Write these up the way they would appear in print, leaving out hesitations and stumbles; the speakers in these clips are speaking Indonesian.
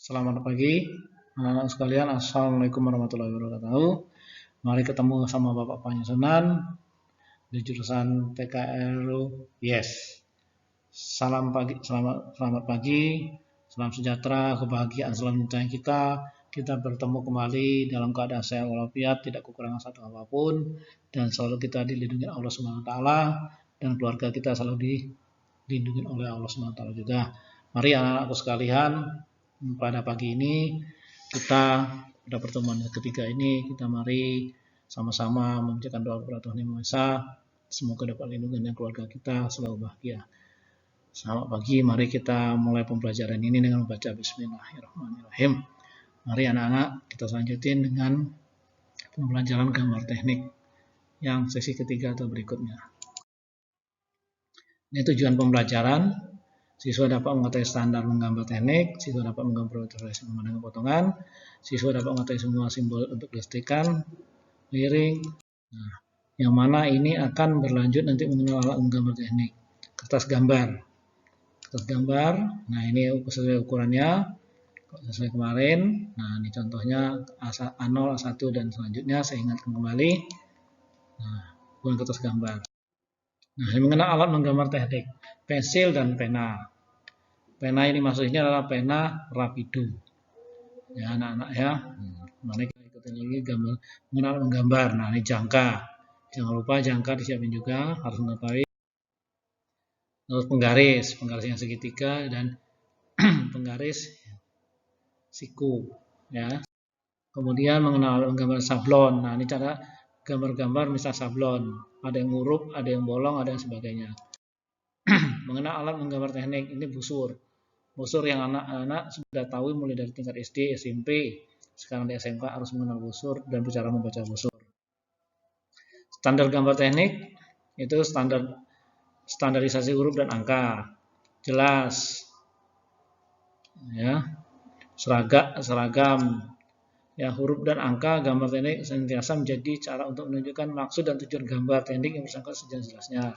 Selamat pagi, anak-anak sekalian. Assalamualaikum warahmatullahi wabarakatuh. Mari ketemu sama Bapak Panyusunan di jurusan PKRU. Yes. Salam pagi, selamat pagi, salam sejahtera, kebahagiaan selalu menyertai kita. Kita bertemu kembali dalam keadaan sehat walafiat, tidak kekurangan satu apapun, dan selalu kita dilindungi Allah Subhanahu wa taala, dan keluarga kita selalu dilindungi oleh Allah Subhanahu wa taala juga. Mari anak-anakku sekalian, pada pagi ini kita pada pertemuan ketiga ini kita mari sama-sama memanjatkan doa kepada Tuhan Yang Maha Esa. Semoga dapat lindungan dan keluarga kita selalu bahagia. Selamat pagi, mari kita mulai pembelajaran ini dengan membaca Bismillahirrahmanirrahim. Mari anak-anak kita lanjutin dengan pembelajaran gambar teknik yang sesi ketiga atau berikutnya. Ini tujuan pembelajaran. Siswa dapat mengetahui standar menggambar teknik, siswa dapat menggambar ilustrasi pemandangan potongan, siswa dapat mengetahui semua simbol untuk listrikan, miring. Nah, yang mana ini akan berlanjut nanti mengenal alat menggambar teknik. Kertas gambar. Nah ini sesuai ukurannya, sesuai kemarin. Nah ini contohnya A0, A1 dan selanjutnya saya ingatkan kembali. Nah, bukan kertas gambar. Nah, yang mengenal alat menggambar teknik, pensil dan pena. Pena ini maksudnya adalah pena rapido. Ya anak-anak ya. Mari kita ikutin lagi mengenal menggambar. Nah ini jangka. Jangan lupa jangka disiapin juga, harus mengetahui. Terus penggaris yang segitiga dan penggaris siku. Ya. Kemudian mengenal menggambar sablon. Nah ini cara gambar-gambar misal sablon. Ada yang huruf, ada yang bolong, ada yang sebagainya. Mengenal alat menggambar teknik, ini busur. Busur yang anak-anak sudah tahu mulai dari tingkat SD, SMP. Sekarang di SMK harus mengenal busur dan bicara membaca busur. Standar gambar teknik itu standarisasi huruf dan angka. Jelas. Ya. Seragam. Ya, huruf dan angka gambar teknik senantiasa menjadi cara untuk menunjukkan maksud dan tujuan gambar teknik yang bersangkutan sejelas-jelasnya.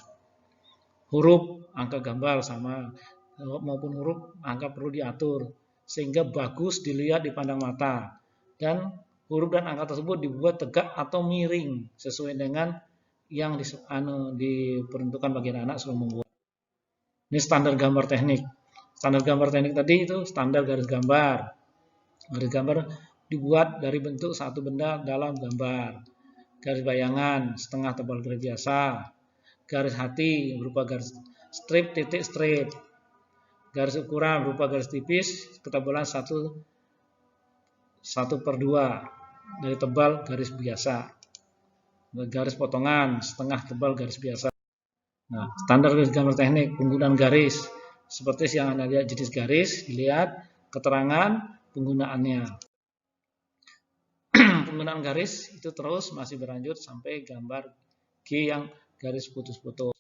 Huruf, angka gambar sama, maupun huruf, angka perlu diatur sehingga bagus dilihat dipandang mata, dan huruf dan angka tersebut dibuat tegak atau miring sesuai dengan yang diperuntukkan bagi anak sebelum membuat. Ini standar gambar teknik. Standar gambar teknik tadi itu standar garis gambar. Garis gambar dibuat dari bentuk satu benda dalam gambar. Garis bayangan setengah tebal garis biasa. Garis hati berupa garis strip, titik, strip. Garis ukuran berupa garis tipis, ketebalan 1/2 dari tebal garis biasa. Garis potongan setengah tebal garis biasa. Nah, standar garis gambar teknik, penggunaan garis. Seperti yang Anda lihat jenis garis, dilihat keterangan penggunaannya. Penggunaan garis itu terus masih berlanjut sampai gambar G yang garis putus-putus.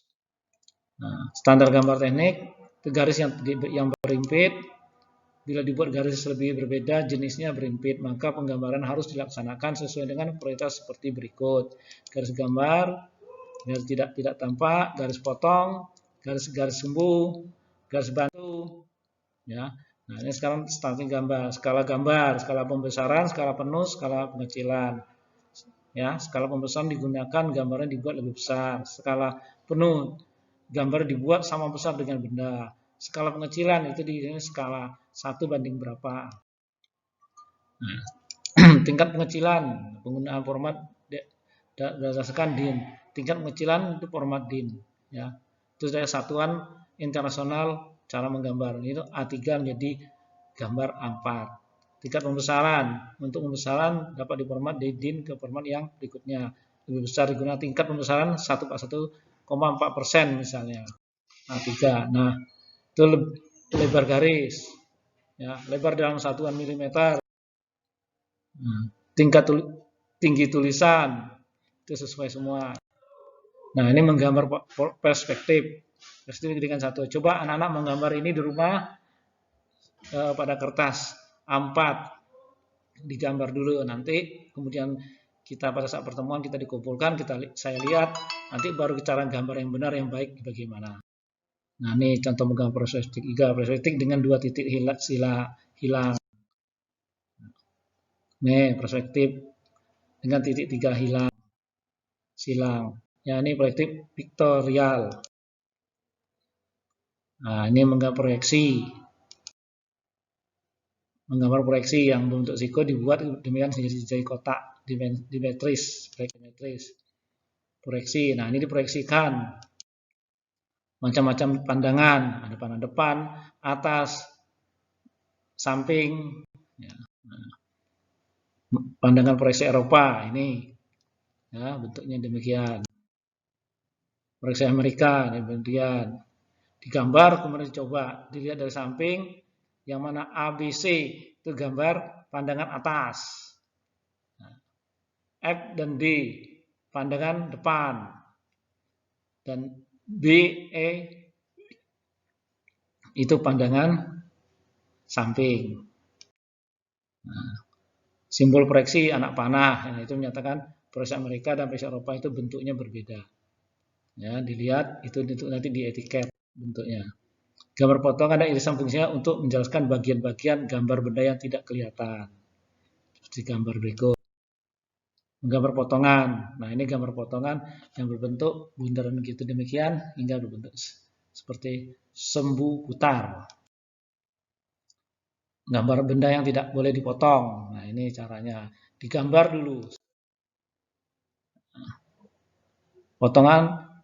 Nah, standar gambar teknik, garis yang berimpit. Bila dibuat garis lebih berbeda jenisnya berimpit, maka penggambaran harus dilaksanakan sesuai dengan prioritas seperti berikut. Garis gambar, garis tidak tampak, garis potong, garis sumbu, garis bantu. Ya. Nah, ini sekarang starting gambar, skala pembesaran, skala penuh, skala pengecilan. Ya, skala pembesaran digunakan gambarnya dibuat lebih besar. Skala penuh, gambar dibuat sama besar dengan benda. Skala pengecilan itu di skala 1 banding berapa. Nah, tingkat pengecilan, penggunaan format berdasarkan DIN. Tingkat pengecilan itu format DIN. Ya, itu dari satuan internasional cara menggambar. Itu A3 menjadi gambar A4. Tingkat pembesaran, untuk pembesaran dapat diformat di DIN ke format yang berikutnya. Lebih besar digunakan tingkat pembesaran 1/1,4% misalnya. A3. Nah, itu lebar garis. Ya, lebar dalam satuan milimeter. Nah, tinggi tulisan itu sesuai semua. Nah, ini menggambar perspektif. Perspektif dengan satu. Coba anak-anak menggambar ini di rumah pada kertas A4. Digambar dulu, nanti kemudian kita pada saat pertemuan kita dikumpulkan, saya lihat, nanti baru cara gambar yang benar yang baik bagaimana. Nah, ini contoh menggambar perspektif dengan 2 titik hilang. Nih, perspektif dengan titik 3 silang. Ya, ini perspektif piktorial. Nah, ini menggambar proyeksi yang bentuk siko dibuat demikian jadi kotak dimetris, proyeksi. Nah, ini diproyeksikan macam-macam pandangan, ada pandangan depan, atas, samping. Ya. Nah, pandangan proyeksi Eropa ini, ya, bentuknya demikian. Proyeksi Amerika demikian. Digambar kemudian dicoba dilihat dari samping, yang mana ABC itu gambar pandangan atas, F dan D pandangan depan, dan B, E itu pandangan samping. Nah, simbol proyeksi anak panah, itu menyatakan proyeksi Amerika dan proyeksi Eropa itu bentuknya berbeda. Ya, dilihat itu nanti di etiket bentuknya. Gambar potongan dan irisan fungsinya untuk menjelaskan bagian-bagian gambar benda yang tidak kelihatan. Seperti gambar berikut. Gambar potongan. Nah, ini gambar potongan yang berbentuk bundaran gitu demikian hingga berbentuk seperti sembu putar. Gambar benda yang tidak boleh dipotong. Nah, ini caranya. Digambar dulu.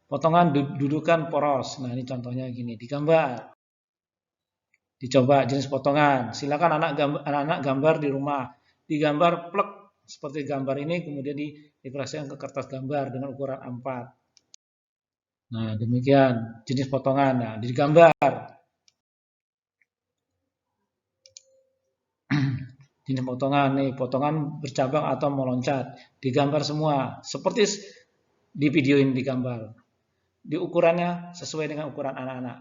Potongan dudukan poros. Nah, ini contohnya gini. Digambar. Dicoba jenis potongan. Silakan anak-anak gambar di rumah. Digambar plek seperti gambar ini, kemudian dioperasikan ke kertas gambar dengan ukuran A4. Nah, demikian jenis potongan. Nah, digambar. Jenis potongan nih, potongan bercabang atau meloncat. Digambar semua seperti di video ini digambar. Di ukurannya sesuai dengan ukuran anak-anak.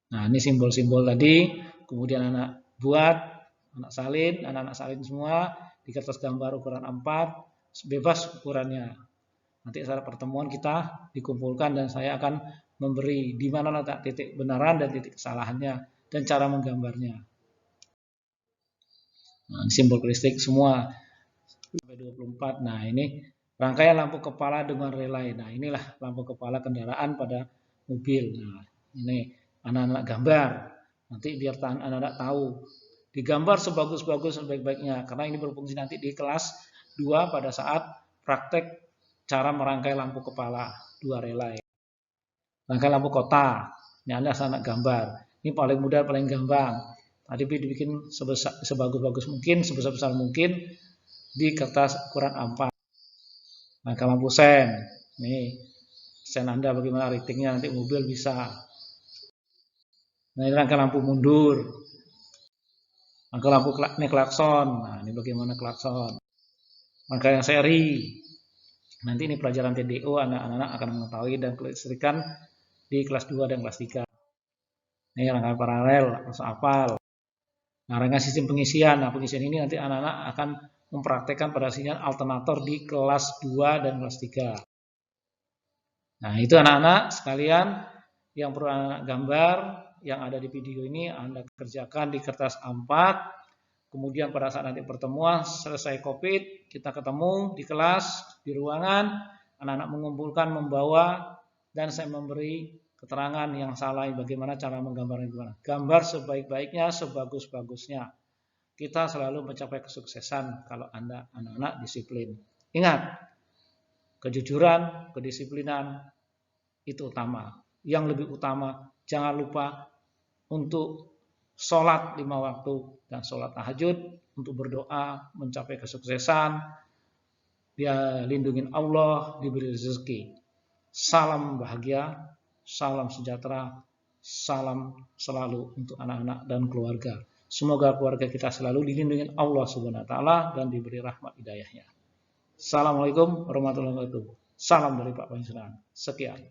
Nah, ini simbol-simbol tadi, kemudian anak buat, anak-anak salin semua di kertas gambar ukuran A4, bebas ukurannya. Nanti saat pertemuan kita dikumpulkan dan saya akan memberi di mana letak titik benaran dan titik kesalahannya dan cara menggambarnya. Nah, simbol listrik semua sampai 24. Nah, ini rangkaian lampu kepala dengan relay. Nah, inilah lampu kepala kendaraan pada mobil. Nah, ini anak-anak gambar. Nanti biar anak-anak tahu. Digambar sebagus-bagus sebaik-baiknya. Karena ini berfungsi nanti di kelas 2 pada saat praktek cara merangkai lampu kepala. 2 relay. Rangkai lampu kota. Ini anak gambar. Ini paling mudah, paling gampang. Tadi dibikin sebagus-bagus mungkin, sebesar-besar mungkin di kertas ukuran A4. Rangkai lampu sen. Nih, sen Anda bagaimana ratingnya nanti mobil bisa. Nah, ini rangka lampu mundur. Rangka lampu ini klakson. Nah, ini bagaimana klakson. Rangka yang seri. Nanti ini pelajaran TDO, anak-anak akan mengetahui dan kelistrikan di kelas 2 dan kelas 3. Ini rangka paralel, harus hafal. Nah, rangka sistem pengisian. Nah, pengisian ini nanti anak-anak akan mempraktekkan pada sinyal alternator di kelas 2 dan kelas 3. Nah, itu anak-anak sekalian yang perlu anak gambar yang ada di video ini Anda kerjakan di kertas A4. Kemudian pada saat nanti pertemuan selesai COVID, kita ketemu di kelas, di ruangan, anak-anak mengumpulkan, membawa, dan saya memberi keterangan yang salah bagaimana cara menggambarnya gimana. Gambar sebaik-baiknya, sebagus-bagusnya. Kita selalu mencapai kesuksesan kalau Anda anak-anak disiplin. Ingat, kejujuran, kedisiplinan itu utama. Yang lebih utama, jangan lupa untuk sholat 5 waktu dan sholat tahajud untuk berdoa mencapai kesuksesan. Dia lindungin Allah, diberi rezeki. Salam bahagia, salam sejahtera, salam selalu untuk anak-anak dan keluarga. Semoga keluarga kita selalu dilindungi Allah Subhanahu wa taala dan diberi rahmat hidayahnya. Assalamualaikum warahmatullahi wabarakatuh. Salam dari Pak Panjenengan. Sekian.